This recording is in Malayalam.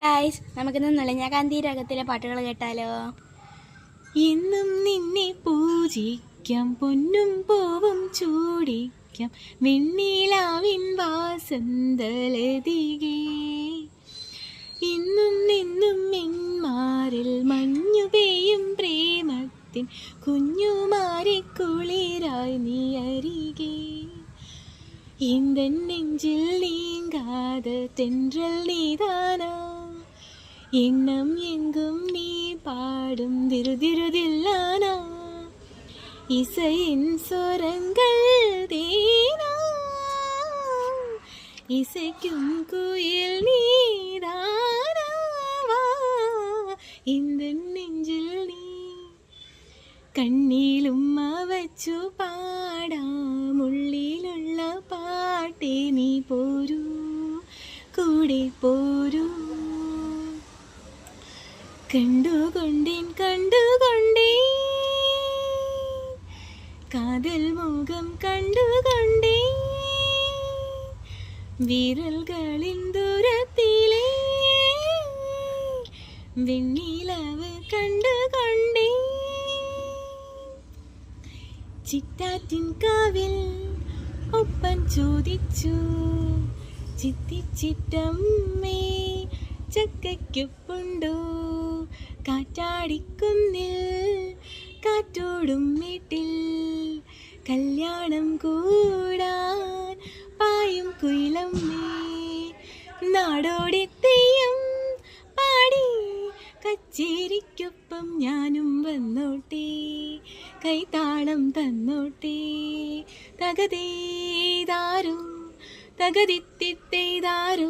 ഗായ്സ്, നമുക്കിന്ന് നളിഞ്ഞകാന്തി രാഗത്തിലെ പാട്ടുകൾ കേട്ടാലോ? എന്നും നിന്നെ പൂജിക്കാം, പൊന്നും പൂവും ചൂടിക്കാം, വെണ്ണിലാവിൻ വാസന്തലതികേ. ഇന്നും നിന്നും എന്മാരിൽ മഞ്ഞു പെയ്യും പ്രേമത്തിൻ കുഞ്ഞുമാരി കുളിരായി നീ അരികേ. എന്തൻ നെഞ്ചിൽ നീങ്കാതെ തെன்றல் നീതാനാ, എണ്ണം എങ്കും നീ പാടും തിരുതിരുതില്ലാനാ, இசையின் சொரங்கள் தேனா, இசைக்கும் குயில் நீதானாவா, இந்த നെഞ്ചിൽ നീ. കണ്ണിലുമ്മ വച്ചു പാടാം, ഉള്ളിലുള്ള പാട്ടേ നീ പോരൂ, കൂടെ പോരൂ. കണ്ടുകൊണ്ടേൻ കാതൽ മുഖം കണ്ടുകൊണ്ടേ, വിരൽകളിൻ ദൂരത്തിലെ വെണ്ണിലവ് കണ്ടുകൊണ്ടേ. ചിറ്റാറ്റിൻ കാവിൽ ഒപ്പൻ ചോദിച്ചു, ചിത്തിച്ചിറ്റമ്മേ ചക്കയ്ക്കൊപ്പുണ്ടോ, കാറ്റാടിക്കുന്നിൽ കാറ്റോടും വീട്ടിൽ കല്യാണം കൂടാൻ പായും കുയിലമ്മേ. നാടോടി തെയ്യം പാടി കച്ചേരിക്കൊപ്പം ഞാനും വന്നോട്ടെ, കൈതാളം തന്നോട്ടെ. തകതേതാരോ തകതിത്തിത്തേതാരോ